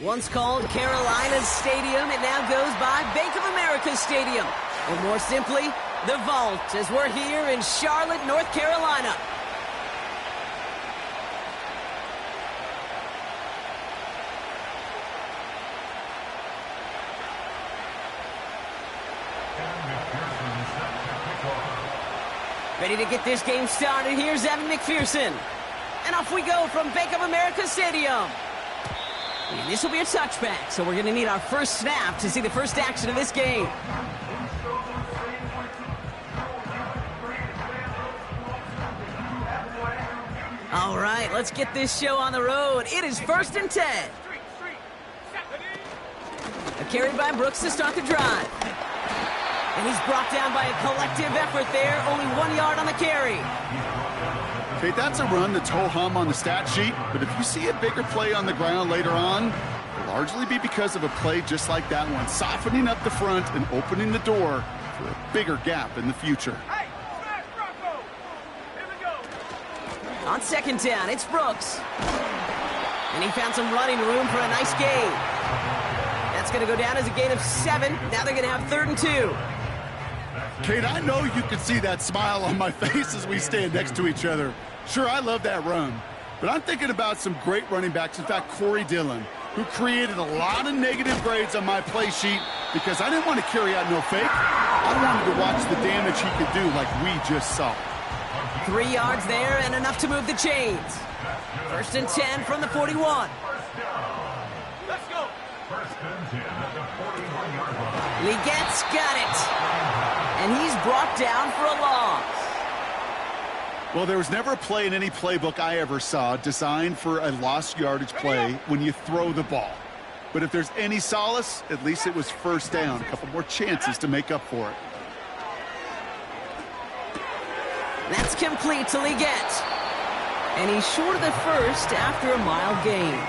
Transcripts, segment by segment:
Once called Carolina's Stadium, it now goes by Bank of America Stadium. Or more simply, the Vault, as we're here in Charlotte, North Carolina. Ready to get this game started. Here's Evan McPherson. And off we go from Bank of America Stadium. And this will be a touchback, so we're going to need our first snap to see the first action of this game. All right, let's get this show on the road. It is 1st and 10. A carry by Brooks to start the drive. And he's brought down by a collective effort there. Only 1 yard on the carry. Okay, that's a run that's ho-hum on the stat sheet, but if you see a bigger play on the ground later on, it'll largely be because of a play just like that one, softening up the front and opening the door for a bigger gap in the future. Hey, smash Bronco! Here we go. On 2nd down, it's Brooks. And he found some running room for a nice gain. That's going to go down as a gain of 7. Now they're going to have 3rd and 2. Kate, I know you can see that smile on my face as we stand next to each other. Sure, I love that run, but I'm thinking about some great running backs. In fact, Corey Dillon, who created a lot of negative grades on my play sheet because I didn't want to carry out no fake. I wanted to watch the damage he could do like we just saw. 3 yards there and enough to move the chains. 1st and 10 from the 41. Let's go. Legette's got it. And he's brought down for a loss. Well, there was never a play in any playbook I ever saw designed for a lost yardage play when you throw the ball. But if there's any solace, at least it was 1st down. A couple more chances to make up for it. That's complete to Legette. And he's short of the first after a mile gain.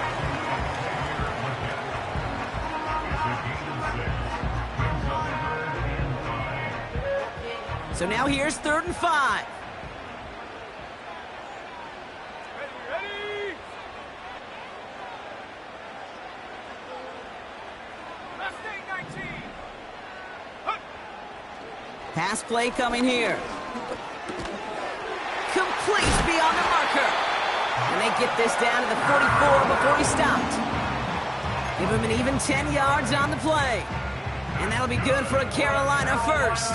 So now here's 3rd and 5. Ready? Last day 19. Pass play coming here. Complete beyond the marker. And they get this down to the 44 before he stopped. Give him an even 10 yards on the play. And that'll be good for a Carolina first.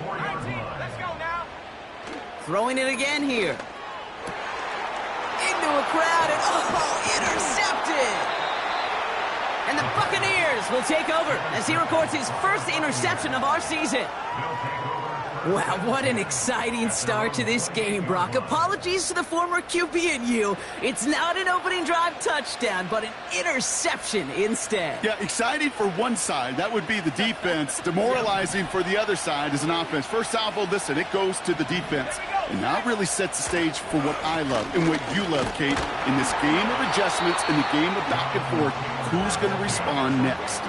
19. Let's go now. Throwing it again here. Into a crowd and intercepted. And the Buccaneers will take over as he records his first interception of our season. Wow, what an exciting start to this game, Brock. Apologies to the former QB and you. It's not an opening drive touchdown, but an interception instead. Yeah, exciting for one side. That would be the defense. Demoralizing for the other side as an offense. First salvo, listen, it goes to the defense. And now it really sets the stage for what I love and what you love, Kate. In this game of adjustments, in the game of back and forth, who's going to respond next?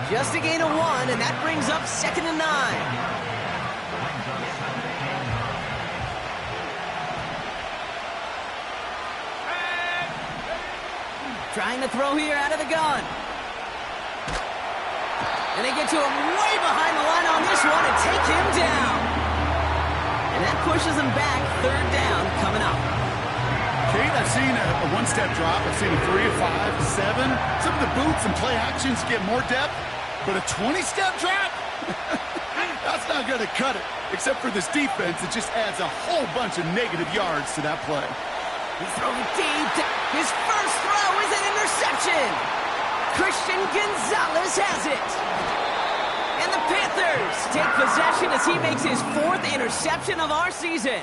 Just a gain of 1, and that brings up 2nd and 9. Trying to throw here out of the gun. And they get to him way behind the line on this one and take him down. And that pushes him back. 3rd down coming up. Kate, I've seen a one-step drop. I've seen a 3, a 5, a 7. Some of the boots and play actions get more depth. But a 20-step drop? That's not going to cut it. Except for this defense, it just adds a whole bunch of negative yards to that play. He's throwing deep. His first throw is an interception. Christian Gonzalez has it. And the Panthers take possession as he makes his 4th interception of our season.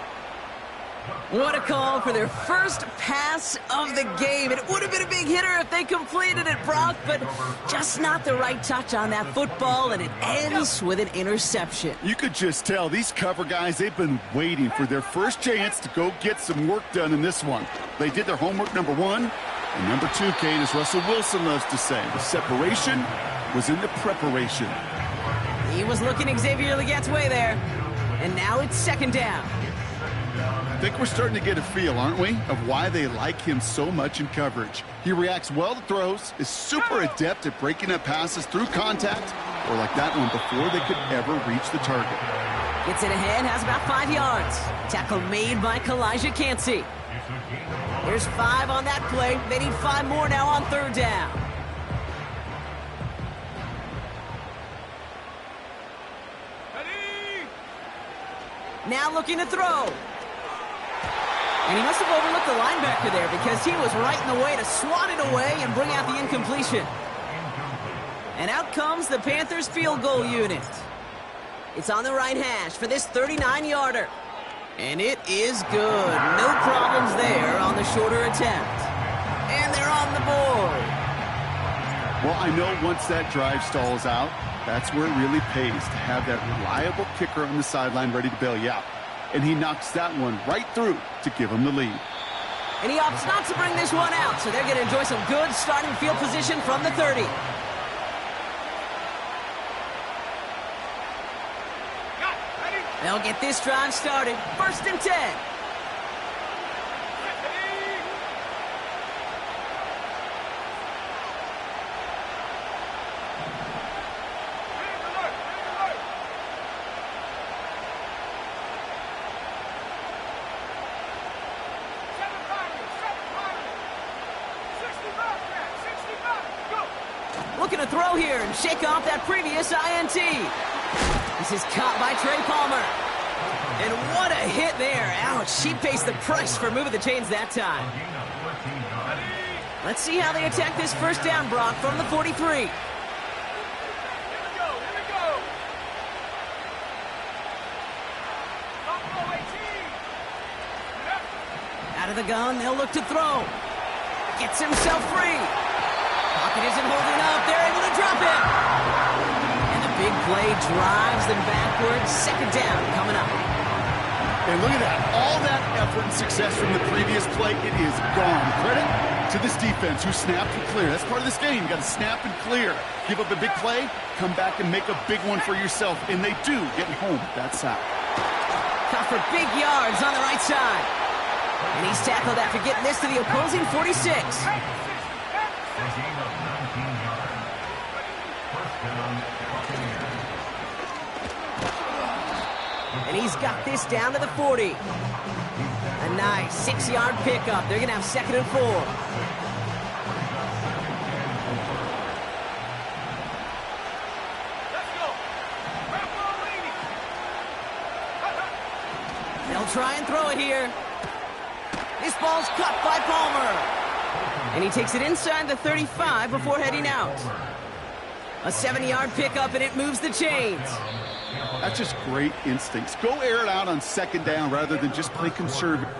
What a call for their first pass of the game. It would have been a big hitter if they completed it, Brock, but just not the right touch on that football, and it ends with an interception. You could just tell these cover guys, they've been waiting for their first chance to go get some work done in this one. They did their homework, number 1. And number 2, Kate, as Russell Wilson loves to say, the separation was in the preparation. He was looking Xavier Legette's way there. And now it's 2nd down. I think we're starting to get a feel, aren't we, of why they like him so much in coverage. He reacts well to throws, is super adept at breaking up passes through contact, or like that one before they could ever reach the target. Gets it ahead, has about 5 yards. Tackle made by Kalijah Cansey. There's 5 on that play. They need 5 more now on 3rd down. Now looking to throw. And he must have overlooked the linebacker there because he was right in the way to swat it away and bring out the incompletion. And out comes the Panthers field goal unit. It's on the right hash for this 39-yarder. And it is good. No problems there on the shorter attempt. And they're on the board. Well, I know once that drive stalls out, that's where it really pays to have that reliable kicker on the sideline ready to bail you out. And he knocks that one right through to give him the lead. And he opts not to bring this one out, so they're going to enjoy some good starting field position from the 30. They'll get this drive started. 1st and 10. Looking to throw here and shake off that previous INT. This is caught by Trey Palmer. And what a hit there. Ouch, she pays the price for moving the chains that time. Let's see how they attack this 1st down, Brock, from the 43. Out of the gun, they'll look to throw. Gets himself free. Pocket isn't holding up. They're able to drop it. And the big play drives them backwards. 2nd down coming up. And look at that. All that effort and success from the previous play, it is gone. Credit to this defense who snapped and cleared. That's part of this game. You got to snap and clear. Give up a big play, come back and make a big one for yourself. And they do, getting home that sack. Caught for big yards on the right side. And he's tackled after getting this to the opposing 46. And he's got this down to the 40. A nice 6-yard pickup. They're going to have 2nd and 4. They'll try and throw it here. This ball's caught by Palmer. And he takes it inside the 35 before heading out. A 7-yard pickup, and it moves the chains. That's just great instincts. Go air it out on 2nd down rather than just play conservative.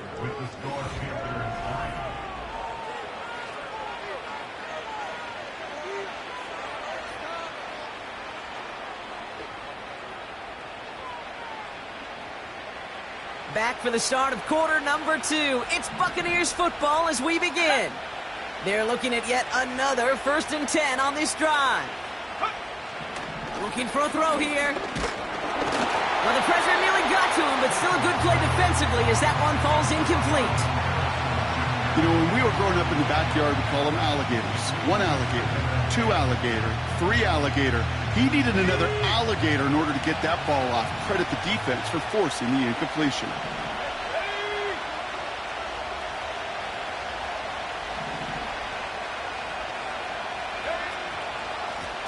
Back for the start of quarter number 2. It's Buccaneers football as we begin. They're looking at yet another 1st and 10 on this drive. Looking for a throw here. Well, the pressure nearly got to him, but still a good play defensively as that one falls incomplete. You know, when we were growing up in the backyard, we call them alligators. 1 alligator, 2 alligator, 3 alligator. He needed another alligator in order to get that ball off. Credit the defense for forcing the incompletion.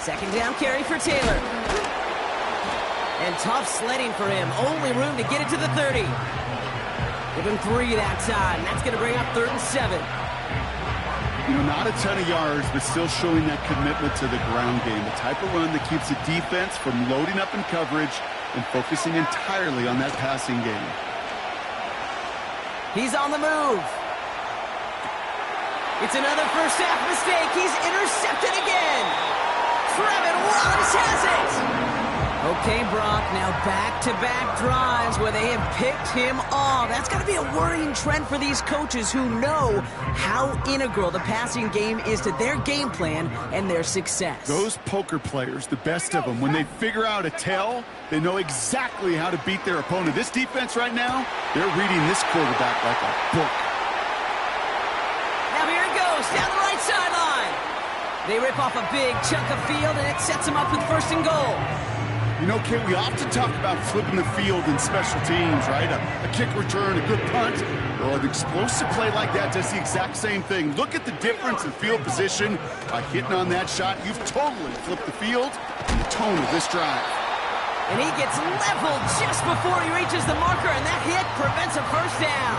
Second down carry for Taylor. And tough sledding for him. Only room to get it to the 30. Give him 3 that time. That's going to bring up 3rd and 7. You know, not a ton of yards, but still showing that commitment to the ground game. The type of run that keeps the defense from loading up in coverage and focusing entirely on that passing game. He's on the move. It's another first half mistake. He's intercepted again. Trevin Wallace has it. Okay, Brock, now back-to-back drives where they have picked him off. That's got to be a worrying trend for these coaches who know how integral the passing game is to their game plan and their success. Those poker players, the best of them, when they figure out a tell, they know exactly how to beat their opponent. This defense right now, they're reading this quarterback like a book. Now here it goes, down the right sideline. They rip off a big chunk of field, and it sets them up with 1st and goal. You know, Kate, we often talk about flipping the field in special teams, right? A kick return, a good punt. Well, an explosive play like that does the exact same thing. Look at the difference in field position. By hitting on that shot, you've totally flipped the field and the tone of this drive. And he gets leveled just before he reaches the marker, and that hit prevents a 1st down.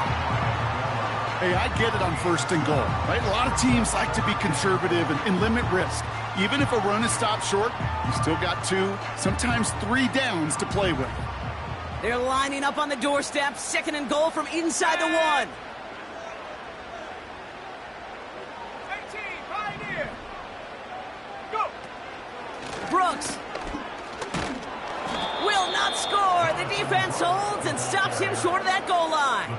Hey, I get it on 1st and goal, right? A lot of teams like to be conservative and limit risk. Even if a run is stopped short, you still got 2, sometimes 3 downs to play with. They're lining up on the doorstep. 2nd and goal from inside the 1. 18, Pioneer. Go. Brooks will not score. The defense holds and stops him short of that goal line.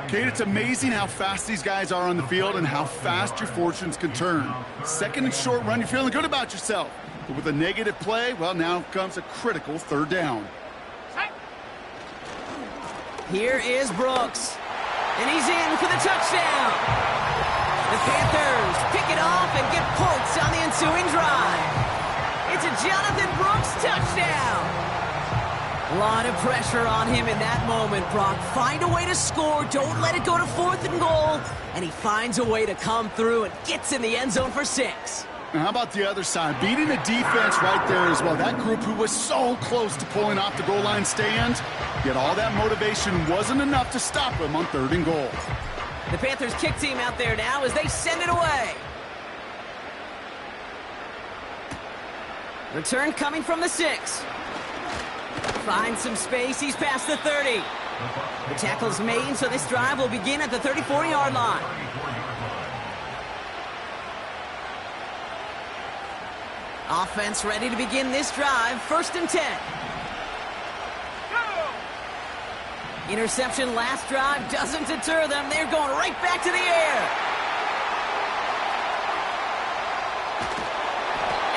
Kate, it's amazing how fast these guys are on the field and how fast your fortunes can turn. 2nd and short run, you're feeling good about yourself. But with a negative play, well, now comes a critical 3rd down. Here is Brooks, and he's in for the touchdown. The Panthers pick it off and get points on the ensuing drive. It's a Jonathan Brooks touchdown. A lot of pressure on him in that moment, Brock. Find a way to score. Don't let it go to 4th and goal. And he finds a way to come through and gets in the end zone for 6. Now, how about the other side? Beating the defense right there as well. That group who was so close to pulling off the goal line stand, yet all that motivation wasn't enough to stop him on 3rd and goal. The Panthers kick team out there now as they send it away. Return coming from the 6. Finds some space. He's past the 30. The tackle's made, so this drive will begin at the 34-yard line. Offense ready to begin this drive. 1st and 10. Go. Interception last drive doesn't deter them. They're going right back to the air.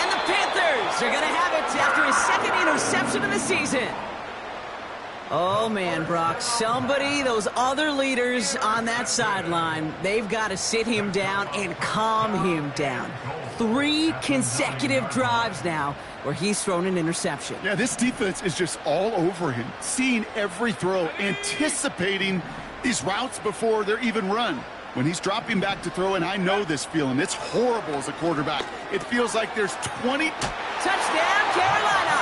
And the Panthers are going to have it after his 2nd interception of the season. Oh, man, Brock, those other leaders on that sideline, they've got to sit him down and calm him down. 3 consecutive drives now where he's thrown an interception. Yeah, this defense is just all over him, seeing every throw, anticipating these routes before they're even run. When he's dropping back to throw, and I know this feeling, it's horrible as a quarterback. It feels like there's 20... Touchdown, Carolina!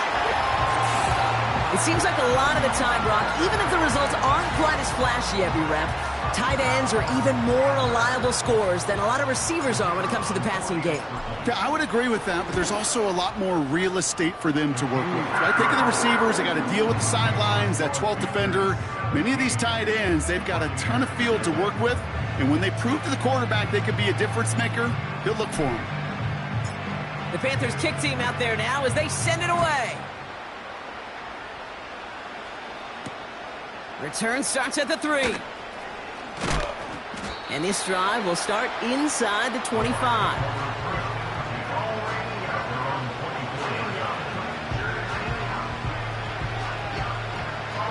It seems like a lot of the time, Brock, even if the results aren't quite as flashy every rep, tight ends are even more reliable scorers than a lot of receivers are when it comes to the passing game. Yeah, I would agree with that, but there's also a lot more real estate for them to work with. Right? Think of the receivers. They got to deal with the sidelines, that 12th defender. Many of these tight ends, they've got a ton of field to work with, and when they prove to the quarterback they can be a difference maker, he'll look for him. The Panthers kick team out there now as they send it away. Return starts at the 3. And this drive will start inside the 25.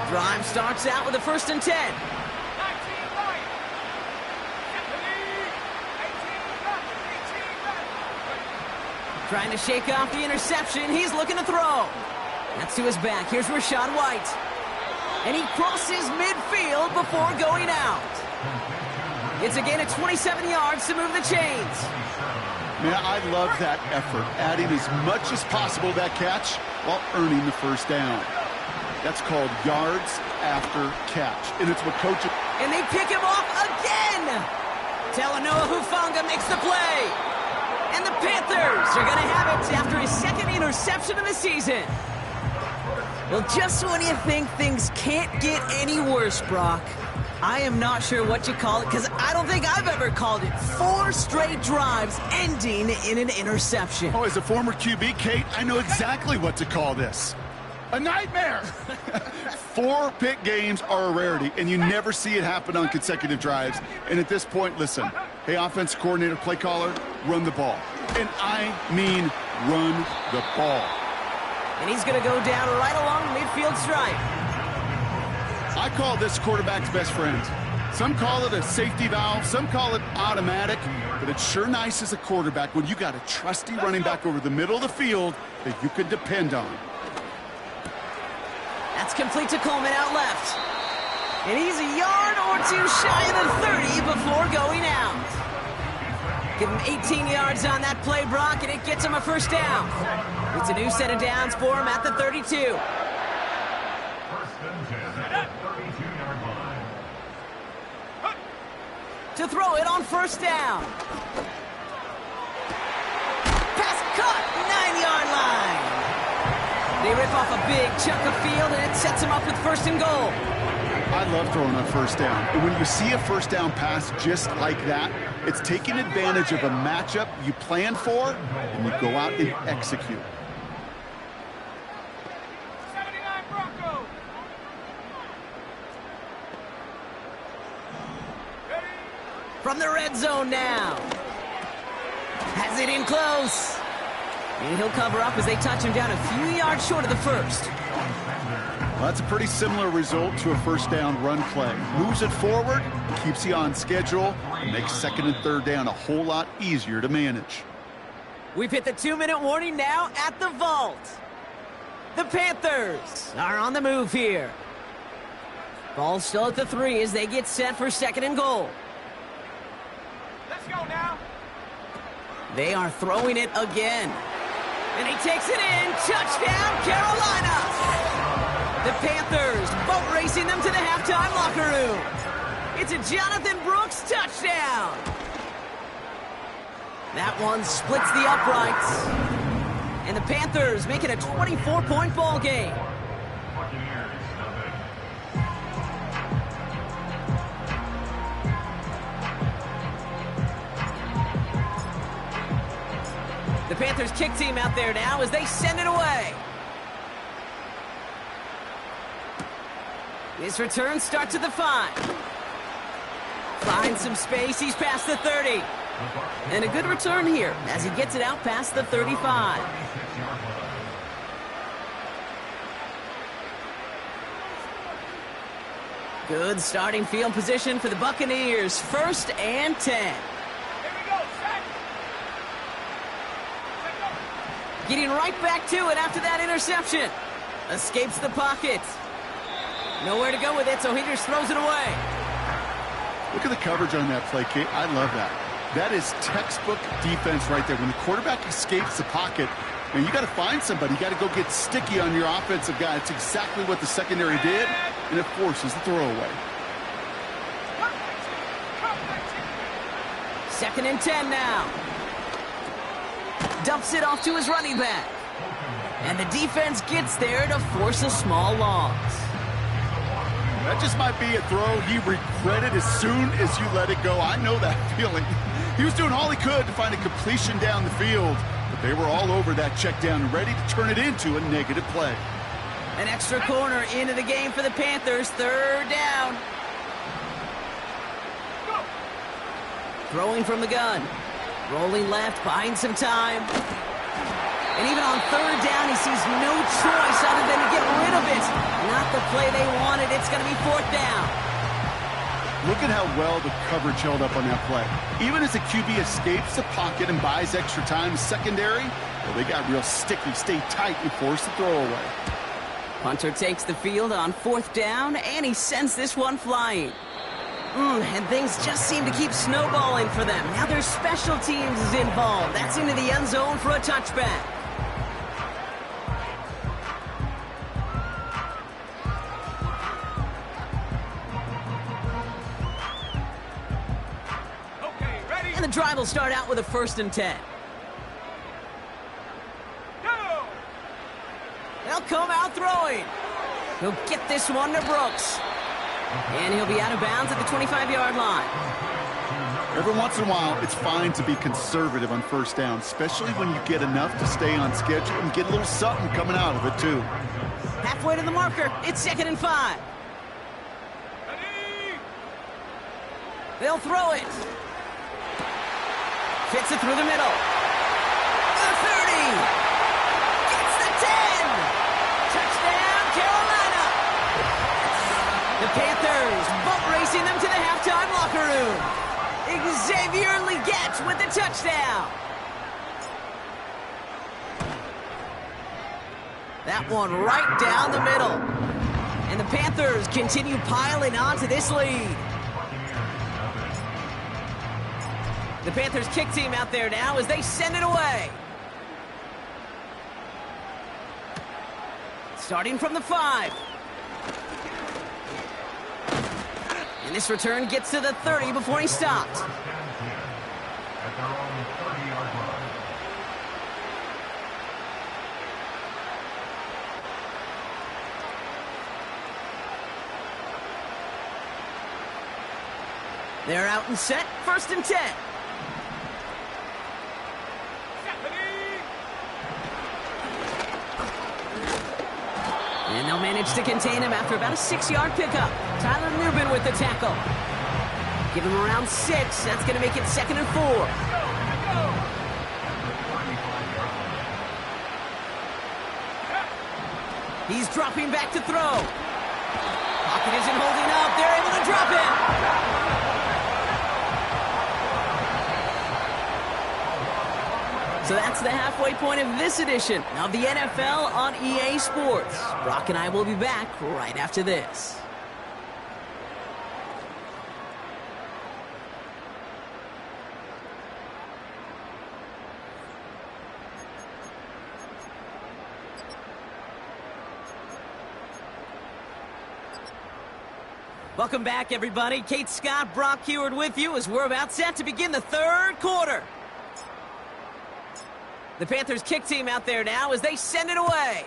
Drive starts out with a 1st and 10. 19 right. Get the lead. 18 left. 18 left. Trying to shake off the interception. He's looking to throw. That's to his back. Here's Rachaad White. And he crosses midfield before going out. It's a gain of 27 yards to move the chains. Man, I love that effort, adding as much as possible to that catch while earning the 1st down. That's called yards after catch, and it's what coaches... And they pick him off again! Talanoa Hufanga makes the play. And the Panthers are going to have it after his 2nd interception of the season. Well, just when you think things can't get any worse, Brock, I am not sure what you call it, because I don't think I've ever called it 4 straight drives ending in an interception. Oh, as a former QB, Kate, I know exactly what to call this. A nightmare! 4 pick games are a rarity, and you never see it happen on consecutive drives. And at this point, listen, hey, offense coordinator, play caller, run the ball. And I mean run the ball. And he's going to go down right along the midfield stripe. I call this quarterback's best friend. Some call it a safety valve, some call it automatic, but it's sure nice as a quarterback when you got a trusty running back over the middle of the field that you can depend on. That's complete to Coleman out left. And he's a yard or two shy of the 30 before going out. Give him 18 yards on that play, Brock, and it gets him a first down. It's a new set of downs for him at the 32. To throw it on first down. Pass caught, 9-yard line. They rip off a big chunk of field, and it sets him up with first and goal. I love throwing on first down. And when you see a first down pass just like that, it's taking advantage of a matchup you planned for, and you go out and execute. 79 Broncos. From the red zone now. Has it in close. And he'll cover up as they touch him down a few yards short of the first. Well, that's a pretty similar result to a first down run play. Moves it forward, keeps you on schedule, and makes second and third down a whole lot easier to manage. We've hit the 2-minute warning now at the vault. The Panthers are on the move here. Ball still at the 3 as they get set for second and goal. Let's go now. They are throwing it again. And he takes it in. Touchdown, Carolina! The Panthers boat racing them to the halftime locker room. It's a Jonathan Brooks touchdown. That one splits the uprights. And the Panthers make it a 24-point ball game. The Panthers kick team out there now as they send it away. This return starts at the 5. Finds some space. He's past the 30. And a good return here as he gets it out past the 35. Good starting field position for the Buccaneers. 1st and 10. Here we go, set. Getting right back to it after that interception. Escapes the pocket. Nowhere to go with it, so he just throws it away. Look at the coverage on that play, Kate. I love that. That is textbook defense right there. When the quarterback escapes the pocket, and you got to find somebody. You got to go get sticky on your offensive guy. It's exactly what the secondary did, and it forces the throwaway. 2nd and 10 now. Dumps it off to his running back. And the defense gets there to force a small loss. That just might be a throw he regretted as soon as you let it go. I know that feeling. He was doing all he could to find a completion down the field, but they were all over that check down, ready to turn it into a negative play. An extra corner into the game for the Panthers. 3rd down. Throwing from the gun. Rolling left, buying some time. And even on 3rd down, he sees no choice other than to get rid of it. Not the play they wanted. It's going to be 4th down. Look at how well the coverage held up on that play. Even as the QB escapes the pocket and buys extra time secondary, well, they got real sticky, stay tight, and force the throwaway. Punter takes the field on 4th down, and he sends this one flying. And things just seem to keep snowballing for them. Now their special teams is involved. That's into the end zone for a touchback. Okay, ready? And the drive will start out with a 1st and 10. Go! They'll come out throwing. He'll get this one to Brooks. And he'll be out of bounds at the 25-yard line. Every once in a while, it's fine to be conservative on first down, especially when you get enough to stay on schedule and get a little something coming out of it, too. Halfway to the marker, it's 2nd and 5. They'll throw it. Fits it through the middle. The 30. Gets the 10. Touchdown, Carolina. The Panthers boat racing them to the halftime locker room. Xavier Legette with the touchdown. That one right down the middle. And the Panthers continue piling on to this lead. The Panthers kick team out there now as they send it away. Starting from the 5. And this return gets to the 30 before he stopped. They're out and set, 1st and 10. And they'll manage to contain him after about a 6-yard pickup. Tyler Newbin with the tackle. Give him around 6. That's going to make it 2nd and 4. He's dropping back to throw. Pocket isn't holding up. They're able to drop it. So that's the halfway point of this edition of the NFL on EA Sports. Brock and I will be back right after this. Welcome back, everybody. Kate Scott, Brock Heward with you as we're about set to begin the 3rd quarter. The Panthers kick team out there now as they send it away.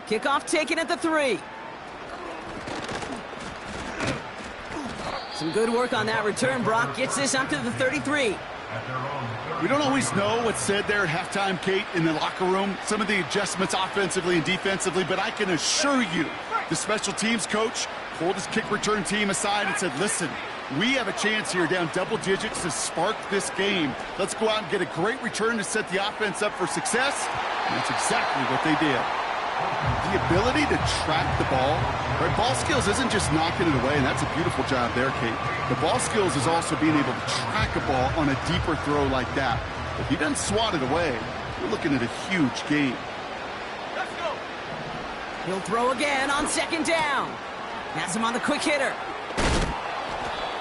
Kickoff taken at the 3. Some good work on that return. Brock gets this up to the 33. We don't always know what's said there at halftime, Kate, in the locker room. Some of the adjustments offensively and defensively, but I can assure you the special teams coach pulled his kick return team aside and said, listen, we have a chance here down double digits to spark this game. Let's go out and get a great return to set the offense up for success. And that's exactly what they did. The ability to track the ball, right? Ball skills isn't just knocking it away, and that's a beautiful job there, Kate. The ball skills is also being able to track a ball on a deeper throw like that. If he doesn't swat it away, you're looking at a huge game. Let's go. He'll throw again on 2nd down. Has him on the quick hitter.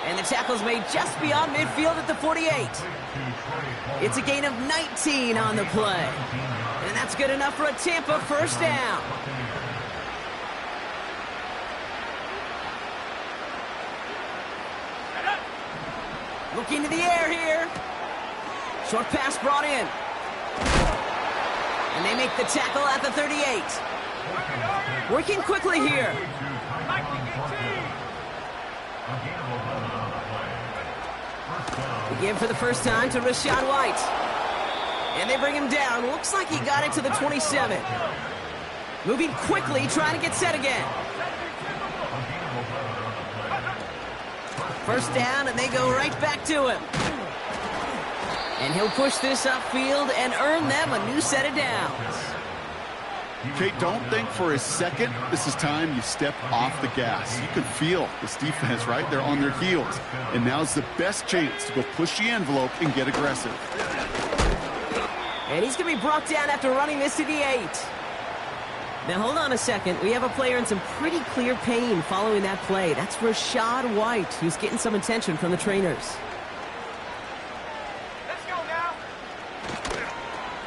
And the tackle's made just beyond midfield at the 48. It's a gain of 19 on the play. And that's good enough for a Tampa 1st down. Looking to the air here. Short pass brought in. And they make the tackle at the 38. Working quickly here. Again for the first time to Rashad White. And they bring him down. Looks like he got it to the 27. Moving quickly, trying to get set again. 1st down, and they go right back to him. And he'll push this upfield and earn them a new set of downs. Kate, don't think for a second this is time you step off the gas. You can feel this defense, right? They're on their heels. And now's the best chance to go push the envelope and get aggressive. And he's going to be brought down after running this to the 8. Now, hold on a second. We have a player in some pretty clear pain following that play. That's Rashad White, who's getting some attention from the trainers. Let's go now.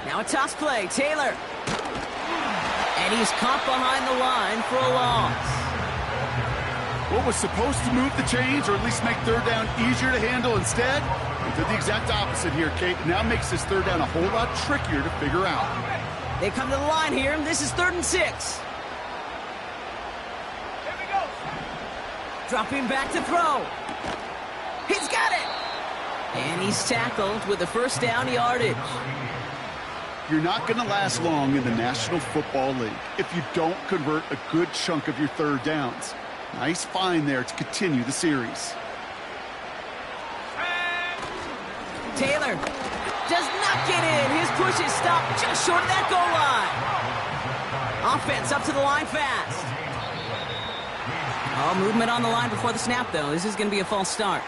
Now a toss play. Taylor. And he's caught behind the line for a loss. What was supposed to move the chains, or at least make 3rd down easier to handle instead, it did the exact opposite here, Kate. Now makes this 3rd down a whole lot trickier to figure out. They come to the line here, and this is 3rd and 6. Dropping back to throw. He's got it! And he's tackled with the first down yardage. You're not going to last long in the National Football League if you don't convert a good chunk of your third downs. Nice find there to continue the series. Taylor does not get in. His push is stopped just short of that goal line. Offense up to the line fast. Oh, movement on the line before the snap, though. This is going to be a false start.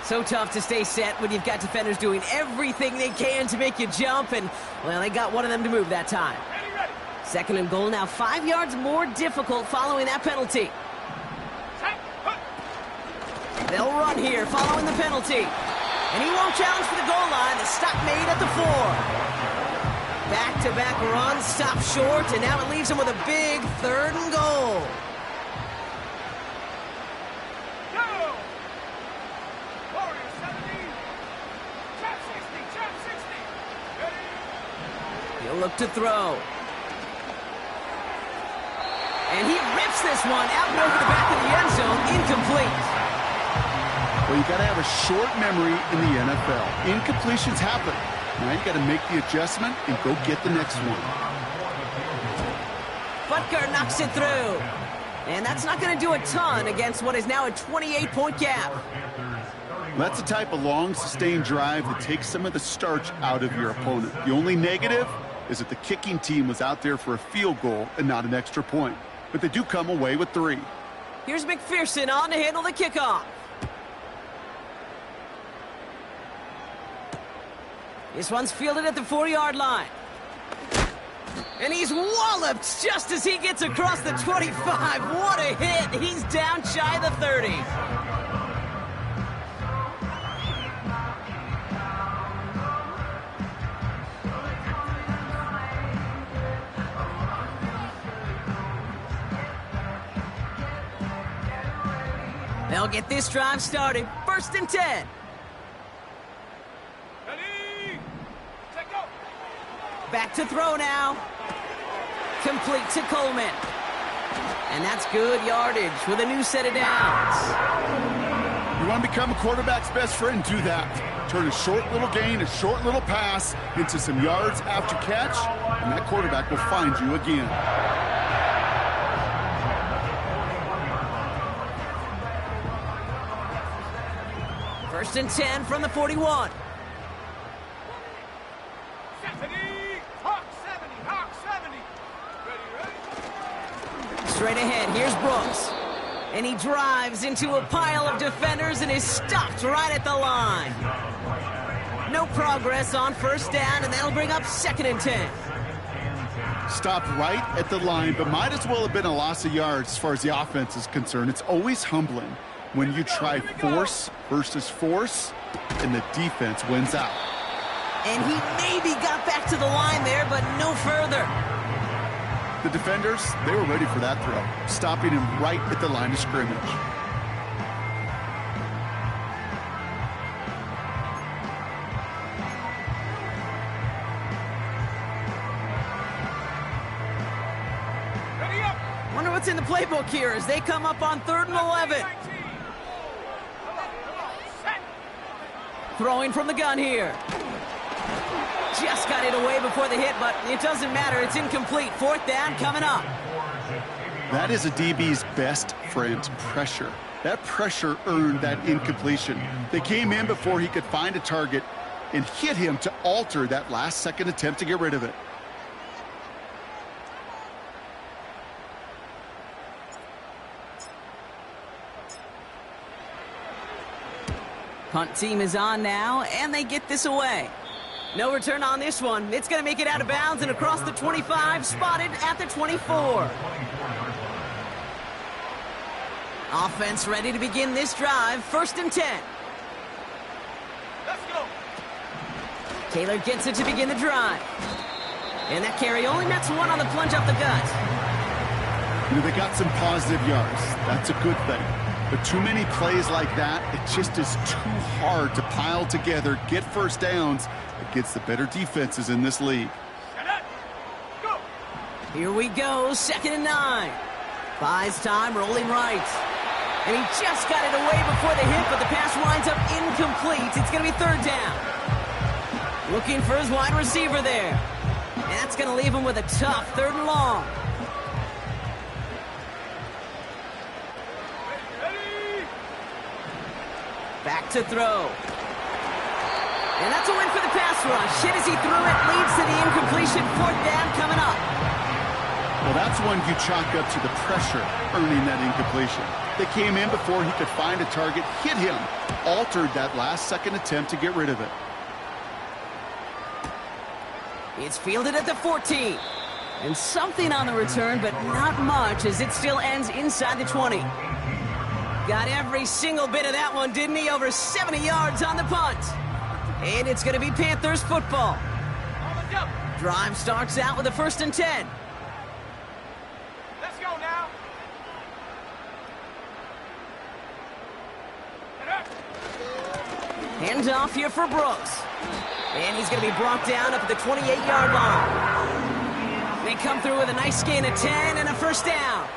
So tough to stay set when you've got defenders doing everything they can to make you jump, and, well, they got one of them to move that time. Second and goal now, 5 yards more difficult following that penalty. They'll run here following the penalty. And he won't challenge for the goal line. The stop made at the 4. Back-to-back runs, stop short, and now it leaves him with a big 3rd and goal. He'll look to throw. And he rips this one out and over the back of the end zone, incomplete. Well, you got to have a short memory in the NFL. Incompletions happen. Now you got to make the adjustment and go get the next one. Butker knocks it through. And that's not going to do a ton against what is now a 28-point gap. That's the type of long, sustained drive that takes some of the starch out of your opponent. The only negative is that the kicking team was out there for a field goal and not an extra point. But they do come away with 3. Here's McPherson on to handle the kickoff. This one's fielded at the 4-yard line. And he's walloped just as he gets across the 25. What a hit. He's down shy of the 30. They'll get this drive started. 1st and 10. Back to throw now. Complete to Coleman. And that's good yardage with a new set of downs. You want to become a quarterback's best friend, do that. Turn a short little gain, a short little pass into some yards after catch, and that quarterback will find you again. First and 10 from the 41. Straight ahead, here's Brooks. And he drives into a pile of defenders and is stopped right at the line. No progress on 1st down, and that'll bring up 2nd and 10. Stopped right at the line, but might as well have been a loss of yards as far as the offense is concerned. It's always humbling when you try force versus force, and the defense wins out. And he maybe got back to the line there, but no further. The defenders, they were ready for that throw, stopping him right at the line of scrimmage. Wonder what's in the playbook here as they come up on 3rd and 11. Throwing from the gun here. Just got it away before the hit, but it doesn't matter. It's incomplete. 4th down coming up. That is a DB's best friend, pressure. That pressure earned that incompletion. They came in before he could find a target and hit him to alter that last-second attempt to get rid of it. Punt team is on now, and they get this away. No return on this one. It's going to make it out of bounds and across the 25, spotted at the 24. Offense ready to begin this drive. 1st and 10. Let's go. Taylor gets it to begin the drive. And that carry only nets 1 on the plunge up the gut. You know, they got some positive yards. That's a good thing. But too many plays like that, it just is too hard to pile together, get 1st downs against the better defenses in this league. Go. Here we go, 2nd and 9. Buys time, rolling right. And he just got it away before the hit, but the pass winds up incomplete. It's going to be third down. Looking for his wide receiver there. And that's going to leave him with a tough third and long. Back to throw. And that's a win for the pass rush. Hit as he threw it, leads to the incompletion. Fourth down coming up. Well, that's one you chalk up to the pressure earning that incompletion. They came in before he could find a target, hit him, altered that last-second attempt to get rid of it. It's fielded at the 14. And something on the return, but not much, as it still ends inside the 20. Got every single bit of that one, didn't he? Over 70 yards on the punt. And it's going to be Panthers football. Drive starts out with a 1st and 10. Let's go now. Hands off here for Brooks. And he's going to be brought down up at the 28-yard line. They come through with a nice gain of 10 and a 1st down.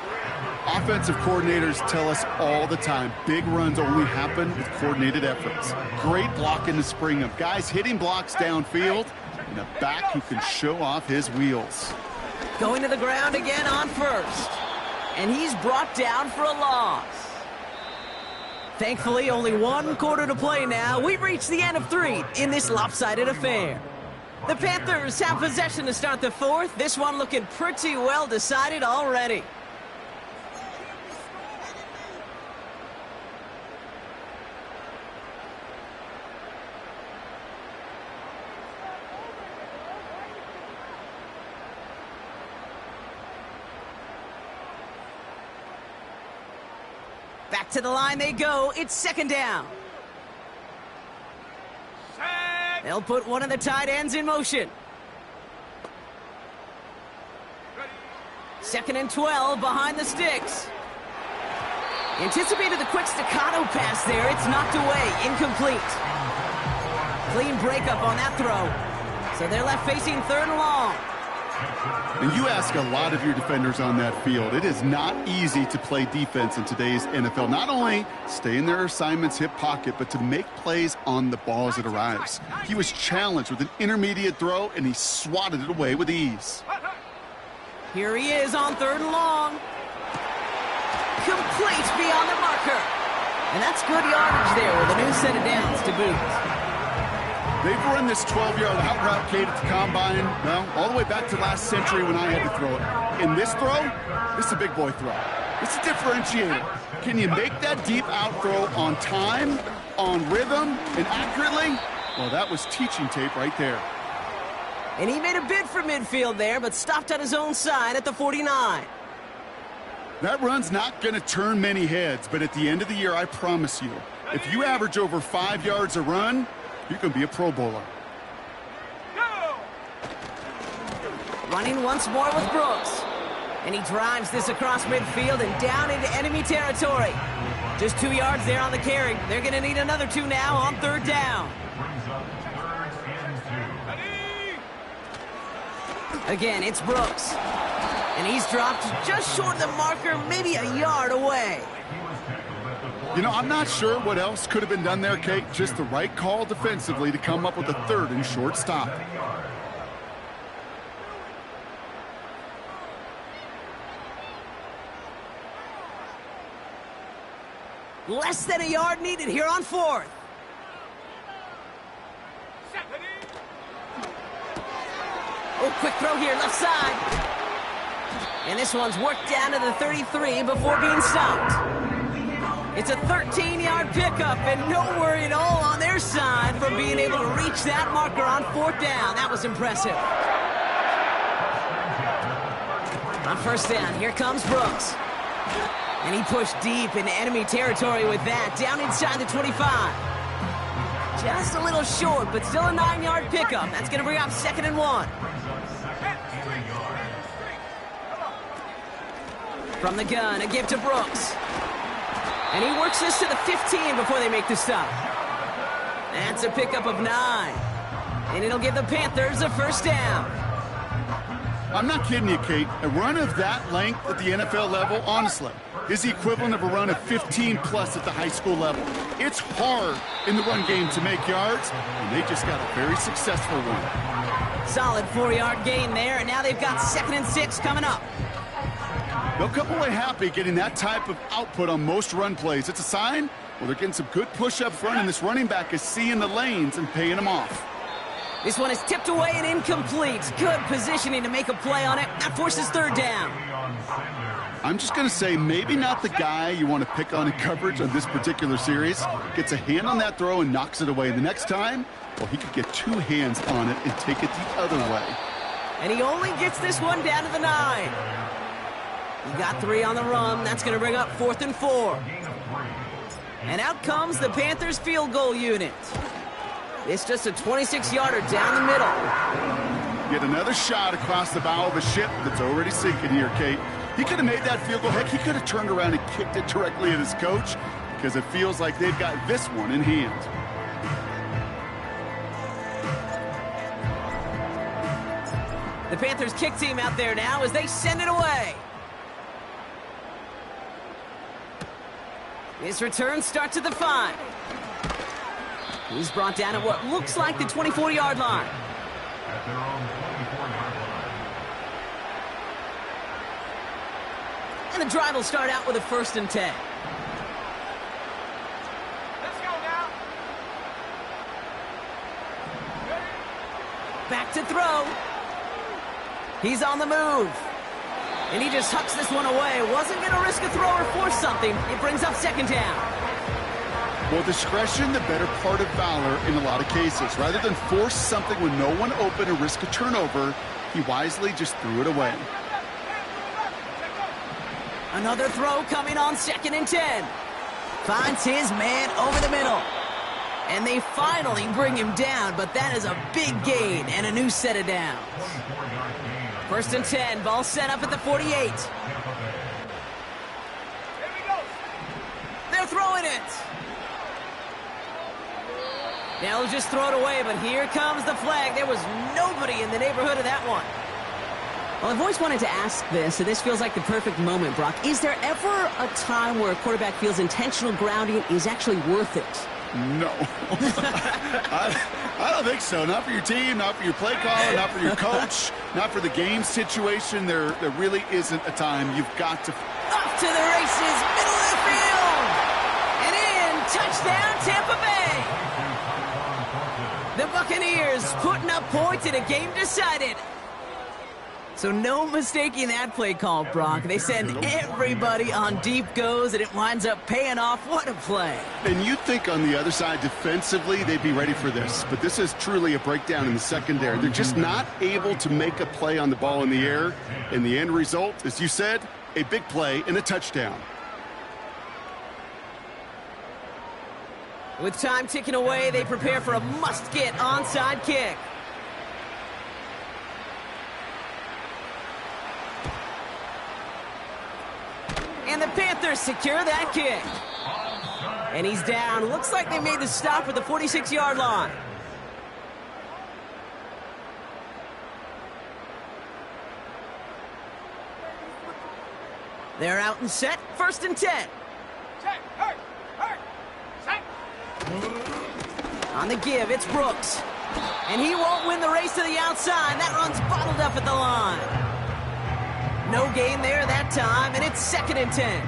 Offensive coordinators tell us all the time, big runs only happen with coordinated efforts. Great blocking to spring them. Guys hitting blocks downfield, and a back who can show off his wheels. Going to the ground again on 1st. And he's brought down for a loss. Thankfully, only 1 quarter to play now. We've reached the end of 3 in this lopsided affair. The Panthers have possession to start the 4th. This one looking pretty well decided already. Back to the line they go. It's 2nd down. They'll put one of the tight ends in motion. 2nd and 12 behind the sticks. Anticipated the quick staccato pass there. It's knocked away. Incomplete. Clean breakup on that throw. So they're left facing 3rd and long. And you ask a lot of your defenders on that field. It is not easy to play defense in today's NFL. Not only stay in their assignment's hip pocket, but to make plays on the ball as it arrives. He was challenged with an intermediate throw, and he swatted it away with ease. Here he is on 3rd and long. Complete beyond the marker. And that's good yardage there with a new set of downs to boot. They've run this 12-yard out route, Kate, at the combine, well, all the way back to last century when I had to throw it. In this throw, this is a big boy throw. It's a differentiator. Can you make that deep out throw on time, on rhythm, and accurately? Well, that was teaching tape right there. And he made a bid for midfield there, but stopped on his own side at the 49. That run's not going to turn many heads, but at the end of the year, I promise you, if you average over 5 yards a run, you can be a Pro Bowler. Running once more with Brooks. And he drives this across midfield and down into enemy territory. Just 2 yards there on the carry. They're going to need another 2 now on 3rd down. Again, it's Brooks. And he's dropped just short of the marker, maybe a yard away. You know, I'm not sure what else could have been done there, Kate. Just the right call defensively to come up with a 3rd and short stop. Less than a yard needed here on 4th. Oh, quick throw here, left side. And this one's worked down to the 33 before being stopped. It's a 13-yard pickup, and no worry at all on their side from being able to reach that marker on 4th down. That was impressive. On 1st down, here comes Brooks. And he pushed deep into enemy territory with that, down inside the 25. Just a little short, but still a 9-yard pickup. That's going to bring up 2nd and 1. From the gun, a give to Brooks. And he works this to the 15 before they make the stop. That's a pickup of 9. And it'll give the Panthers a 1st down. I'm not kidding you, Kate. A run of that length at the NFL level, honestly, is the equivalent of a run of 15+ at the high school level. It's hard in the run game to make yards, and they just got a very successful one. Solid 4-yard gain there, and now they've got 2nd and 6 coming up. They'll come away happy getting that type of output on most run plays. It's a sign, well, they're getting some good push up front, and this running back is seeing the lanes and paying them off. This one is tipped away and incomplete. Good positioning to make a play on it. That forces 3rd down. I'm just going to say maybe not the guy you want to pick on in coverage on this particular series. Gets a hand on that throw and knocks it away. The next time, well, he could get 2 hands on it and take it the other way. And he only gets this one down to the 9. He got 3 on the run. That's going to bring up 4th and 4. And out comes the Panthers field goal unit. It's just a 26-yarder down the middle. Get another shot across the bow of a ship that's already sinking here, Kate. He could have made that field goal. Heck, he could have turned around and kicked it directly at his coach because it feels like they've got this one in hand. The Panthers kick team out there now as they send it away. His return starts at the 5. He's brought down at what looks like the 24-yard line. At their own 24-yard line. And the drive will start out with a 1st and 10. Let's go now. Back to throw. He's on the move. And he just hucks this one away. Wasn't going to risk a throw or force something. It brings up 2nd down. Well, discretion, the better part of valor in a lot of cases. Rather than force something when no one open or risk a turnover, he wisely just threw it away. Another throw coming on 2nd and 10. Finds his man over the middle. And they finally bring him down, but that is a big gain and a new set of downs. 1st and 10, ball set up at the 48. They're throwing it. They'll just throw it away, but here comes the flag. There was nobody in the neighborhood of that one. Well, I've always wanted to ask this, and this feels like the perfect moment, Brock. Is there ever a time where a quarterback feels intentional grounding is actually worth it? No. I don't think so. Not for your team, not for your play caller, not for your coach, not for the game situation. There really isn't a time. You've got to... Off to the races, middle of the field. And in, touchdown, Tampa Bay. The Buccaneers putting up points in a game decided. So no mistaking that play call, Brock. They send everybody on deep goes, and it winds up paying off. What a play. And you'd think on the other side defensively they'd be ready for this, but this is truly a breakdown in the secondary. They're just not able to make a play on the ball in the air, and the end result, as you said, a big play and a touchdown. With time ticking away, they prepare for a must-get onside kick. And the Panthers secure that kick. And he's down. Looks like they made the stop at the 46-yard line. They're out and set. 1st and 10. Check. Hurt. Set. On the give, it's Brooks. And he won't win the race to the outside. That run's bottled up at the line. No gain there that time, and it's 2nd and 10.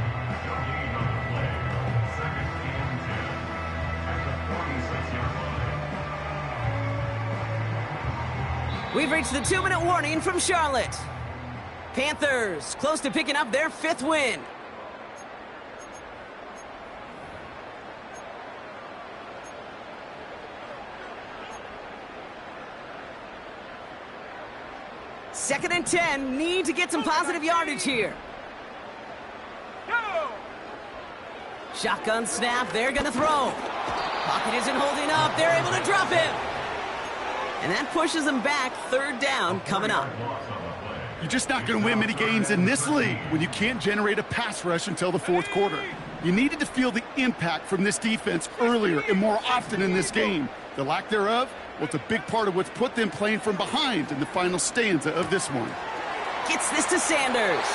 We've reached the 2-minute warning from Charlotte. Panthers close to picking up their 5th win. Second and 10, need to get some positive yardage here. Go. Shotgun snap, they're gonna throw. Pocket isn't holding up, they're able to drop him. And that pushes them back. 3rd down coming up. You're just not going to win many games in this league when you can't generate a pass rush until the 4th quarter. You needed to feel the impact from this defense earlier and more often in this game. The lack thereof, well, it's a big part of what's put them playing from behind in the final stanza of this one. Gets this to Sanders.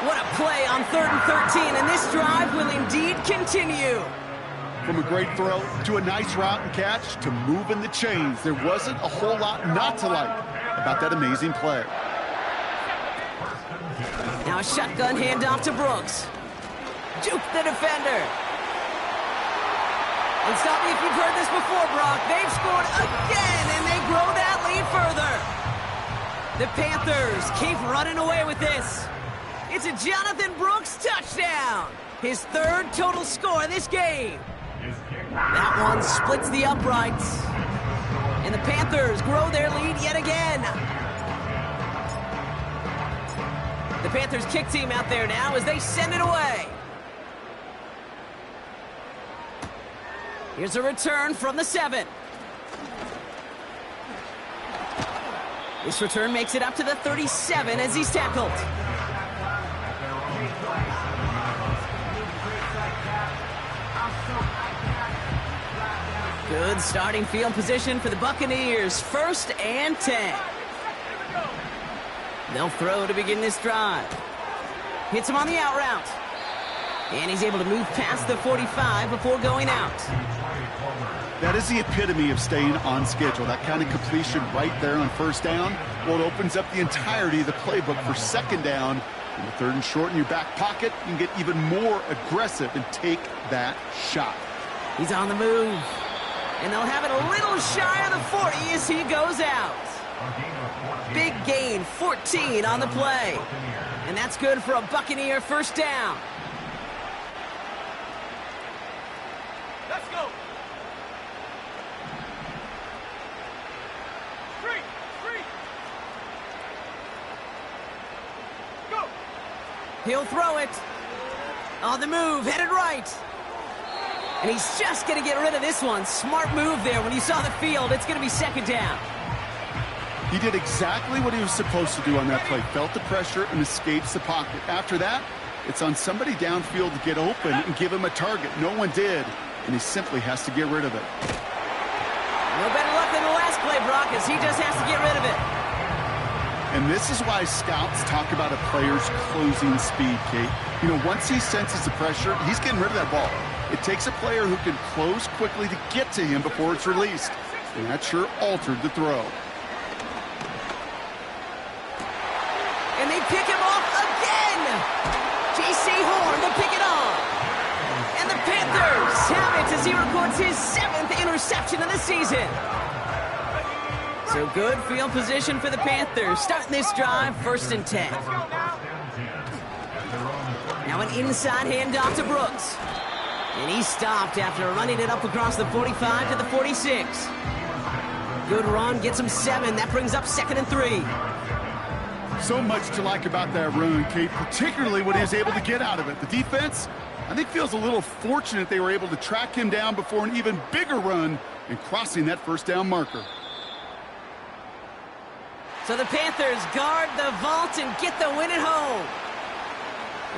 What a play on 3rd and 13, and this drive will indeed continue. From a great throw to a nice route and catch to moving the chains, there wasn't a whole lot not to like about that amazing play. Now a shotgun handoff to Brooks. Juke the defender. And stop me if you've heard this before, Brock. They've scored again, and they grow that lead further. The Panthers keep running away with this. It's a Jonathan Brooks touchdown. His 3rd total score this game. That one splits the uprights. And the Panthers grow their lead yet again. The Panthers kick team out there now as they send it away. Here's a return from the 7. This return makes it up to the 37 as he's tackled. Good starting field position for the Buccaneers. 1st and 10. They'll throw to begin this drive. Hits him on the out route. And he's able to move past the 45 before going out. That is the epitome of staying on schedule. That kind of completion right there on 1st down. Well, it opens up the entirety of the playbook for 2nd down. And the 3rd and short in your back pocket, you can get even more aggressive and take that shot. He's on the move. And they'll have it a little shy of the 40 as he goes out. Big gain, 14 on the play. And that's good for a Buccaneer 1st down. Let's go. 3. Go. He'll throw it. On the move, headed right. And he's just going to get rid of this one. Smart move there when you saw the field. It's going to be 2nd down. He did exactly what he was supposed to do on that play. Felt the pressure and escapes the pocket. After that, it's on somebody downfield to get open and give him a target. No one did, and he simply has to get rid of it. No better luck than the last play, Brock, as he just has to get rid of it. And this is why scouts talk about a player's closing speed, Kate. You know, once he senses the pressure, he's getting rid of that ball. It takes a player who can close quickly to get to him before it's released. And that sure altered the throw. And they pick him off again. J.C. Horn to pick it off. And the Panthers have it as he records his 7th interception of the season. So good field position for the Panthers. Starting this drive, 1st and 10. Now an inside handoff to Brooks. And he stopped after running it up across the 45 to the 46. Good run, gets him 7. That brings up 2nd and 3. So much to like about that run, Kate, particularly what he was able to get out of it. The defense, I think, feels a little fortunate they were able to track him down before an even bigger run and crossing that 1st down marker. So the Panthers guard the vault and get the win at home.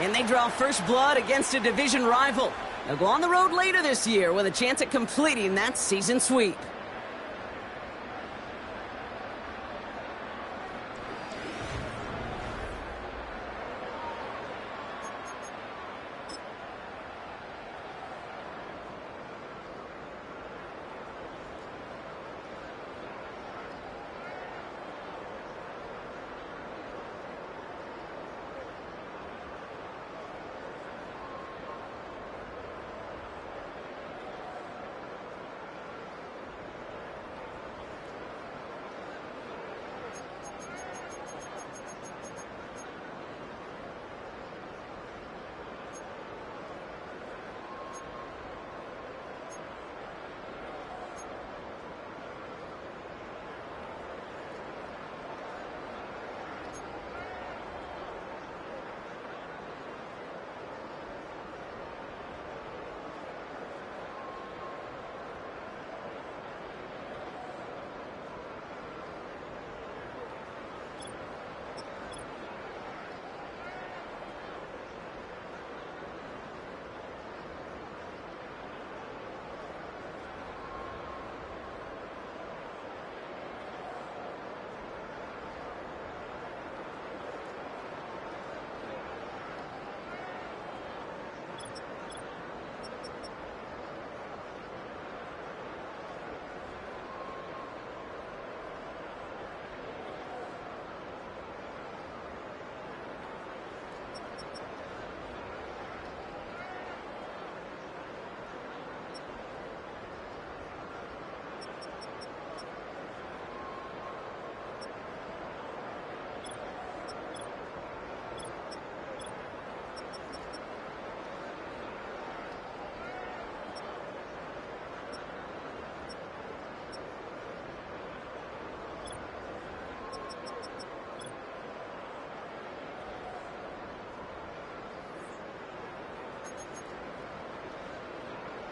And they draw first blood against a division rival. They'll go on the road later this year with a chance at completing that season sweep.